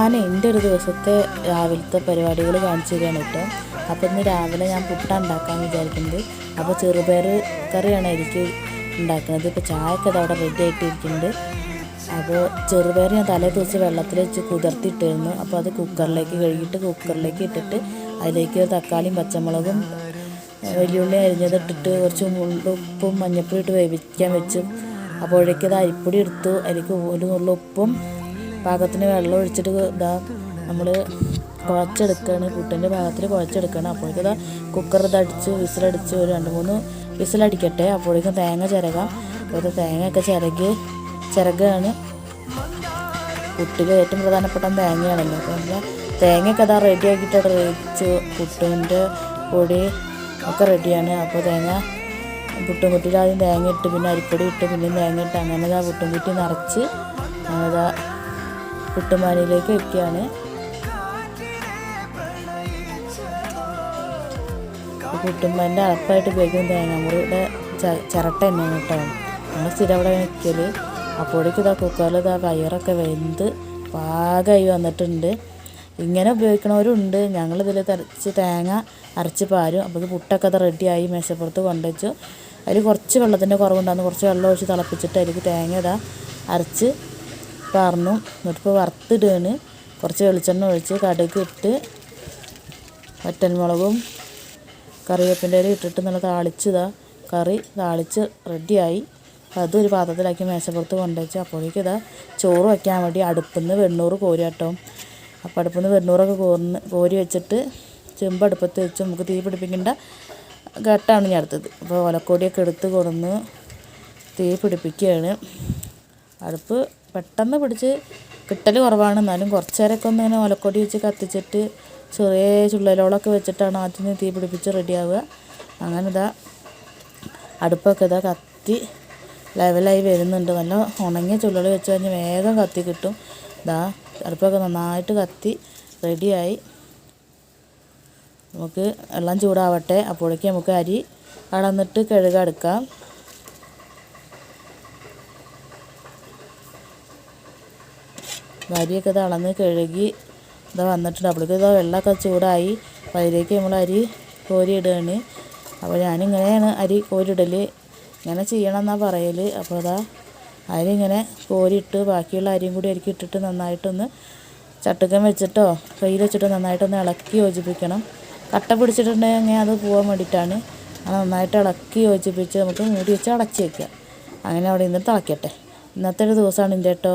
ഞാൻ എൻ്റെ ഒരു ദിവസത്തെ രാവിലത്തെ പരിപാടികൾ കാണിച്ചു തരികയാണ് കേട്ടോ. അപ്പോൾ ഇന്ന് രാവിലെ ഞാൻ പുട്ടാണ് ഉണ്ടാക്കാൻ വിചാരിക്കുന്നത്. അപ്പോൾ ചെറുപയർ കറിയാണ് എനിക്ക് ഉണ്ടാക്കുന്നത്. ഇപ്പോൾ ചായയൊക്കെ അവിടെ റെഡി ആയിട്ടിരിക്കുന്നുണ്ട്. അപ്പോൾ ചെറുപയർ ഞാൻ തലേ ദിവസം വെള്ളത്തിൽ വെച്ച് കുതിർത്തിട്ടിരുന്നു. അപ്പോൾ അത് കുക്കറിലേക്ക് കഴുകിയിട്ട് കുക്കറിലേക്ക് ഇട്ടിട്ട് അതിലേക്ക് തക്കാളിയും പച്ചമുളകും വെല്ലുള്ളി അരിഞ്ഞതിട്ടിട്ട് കുറച്ച് ഉപ്പും മഞ്ഞൾപ്പൊടി ഇട്ട് വേവിക്കാൻ വെച്ചു. അപ്പോഴേക്കും ഇത് അരിപ്പൊടി എടുത്തു. അതിലേക്ക് ഒരു നുള്ള ഉപ്പും പാകത്തിന് വെള്ളം ഒഴിച്ചിട്ട് നമ്മൾ കുഴച്ചെടുക്കുകയാണ്. പുട്ടിൻ്റെ പാകത്തിൽ കുഴച്ചെടുക്കുകയാണ്. അപ്പോഴേക്കും കുക്കർ ഇതടിച്ച് വിസിലടിച്ച് ഒരു 2-3 വിസിലടിക്കട്ടെ. അപ്പോഴേക്കും തേങ്ങ ചിരകാം. അപ്പോൾ തേങ്ങയൊക്കെ ചിരകാണ്. പുട്ടിൽ ഏറ്റവും പ്രധാനപ്പെട്ട തേങ്ങയാണല്ലോ. അപ്പോൾ നമ്മൾ തേങ്ങയൊക്കെ റെഡി ആക്കിയിട്ട് വെച്ച് പുട്ടിൻ്റെ പൊടി ഒക്കെ റെഡിയാണ്. അപ്പോൾ പുട്ടും കുട്ടിയിൽ ആദ്യം തേങ്ങ ഇട്ട് പിന്നെ അരിപ്പൊടി ഇട്ട് പിന്നെയും തേങ്ങ ഇട്ട് അങ്ങനെ പുട്ടും കുറ്റി നിറച്ച് പുട്ടുമാനിയിലേക്ക് വയ്ക്കുകയാണ്. പുട്ടുമാനിൻ്റെ അളപ്പായിട്ട് ഉപയോഗിക്കുന്ന തേങ്ങാമുറിയുടെ ചിരട്ട തന്നെയാണ് കേട്ടോ. നമ്മൾ സ്ഥിരം അവിടെ വയ്ക്കൽ. അപ്പോഴേക്കും കുക്കറിൽ കയറൊക്കെ വെന്ത് പാകമായി വന്നിട്ടുണ്ട്. ഇങ്ങനെ ഉപയോഗിക്കണവരുണ്ട്. ഞങ്ങളിതിൽ തേങ്ങ അരച്ച് പാരും. അപ്പോൾ പുട്ടൊക്കെ റെഡിയായി മേശപ്പുറത്ത് കൊണ്ടുവച്ചു. അതിൽ കുറച്ച് വെള്ളത്തിൻ്റെ കുറവുണ്ടായിരുന്നു. കുറച്ച് വെള്ളം ഒഴിച്ച് തിളപ്പിച്ചിട്ട് അതിലേക്ക് തേങ്ങ അരച്ച് പാർന്നു. എന്നിട്ടിപ്പോൾ വറുത്തിടുകയാണ്. കുറച്ച് വെളിച്ചെണ്ണ ഒഴിച്ച് കടുക് ഇട്ട് വറ്റൽമുളകും കറിവേപ്പിൻ്റെ ഇല ഇട്ടിട്ട് നല്ല കറി താളിച്ച് റെഡിയായി. അതൊരു പാത്രത്തിലാക്കി മേശപ്പുറത്ത് കൊണ്ടുവച്ചു. അപ്പോഴേക്കും ചോറ് വയ്ക്കാൻ വേണ്ടി അടുപ്പിൽ നിന്ന് വെണ്ണൂറ് കോരി കേട്ടോ. അപ്പോൾ അടുപ്പിൽ നിന്ന് വെണ്ണൂറൊക്കെ കോരി വെച്ചിട്ട് ചെമ്പ് അടുപ്പത്ത് വെച്ച് നമുക്ക് തീ പിടിപ്പിക്കേണ്ട ഘട്ടമാണ് ഞാൻ അടുത്തത്. അപ്പോൾ ഒലക്കൊടിയൊക്കെ എടുത്ത് കൊടുന്ന് തീ പിടിപ്പിക്കുകയാണ്. അടുപ്പ് പെട്ടെന്ന് പിടിച്ച് കിട്ടൽ കുറവാണ്. എന്നാലും കുറച്ച് നേരമൊക്കെ ഒന്ന് ഇങ്ങനെ ഒലക്കൊടി വെച്ച് കത്തിച്ചിട്ട് ചെറിയ ചുള്ളലോളൊക്കെ വെച്ചിട്ടാണ് ആദ്യം തീ പിടിപ്പിച്ച് റെഡിയാവുക. അങ്ങനെ അടുപ്പൊക്കെ കത്തി ലെവലായി വരുന്നുണ്ട്. നല്ല ഉണങ്ങിയ ചുള്ളൽ വെച്ച് കഴിഞ്ഞാൽ വേഗം കത്തി കിട്ടും. അടുപ്പൊക്കെ നന്നായിട്ട് കത്തി റെഡിയായി. നമുക്ക് വെള്ളം ചൂടാവട്ടെ. അപ്പോഴേക്കും നമുക്ക് അരി അളന്നിട്ട് കഴുകെടുക്കാം. അരിയൊക്കെ അളന്ന് കഴുകി വന്നിട്ടുണ്ട്. അപ്പോഴേക്കും വെള്ളമൊക്കെ ചൂടായി. അപ്പോൾ അതിലേക്ക് നമ്മൾ അരി കോരിയിടുകയാണ്. അപ്പോൾ ഞാനിങ്ങനെയാണ് അരി കോരിയിടൽ. ഇങ്ങനെ ചെയ്യണം എന്നാണ് പറയൽ. അപ്പോൾ അരി ഇങ്ങനെ കോരിയിട്ട് ബാക്കിയുള്ള അരിയും കൂടി അരിക്ക് ഇട്ടിട്ട് നന്നായിട്ടൊന്ന് ചട്ടുകം വെച്ചിട്ടോ കയ്യിൽ വെച്ചിട്ടോ നന്നായിട്ടൊന്ന് ഇളക്കി യോജിപ്പിക്കണം. കട്ട പിടിച്ചിട്ടുണ്ടെങ്കിൽ അത് പോകാൻ വേണ്ടിയിട്ടാണ്. അത് നന്നായിട്ട് ഇളക്കി യോജിപ്പിച്ച് നമുക്ക് മൂടി വെച്ച് അടച്ച് വയ്ക്കുക. അങ്ങനെ അവിടെ നിന്ന് തിളയ്ക്കട്ടെ. ഇന്നത്തെ ഒരു ദിവസമാണ് ഇതിൻ്റെ കേട്ടോ.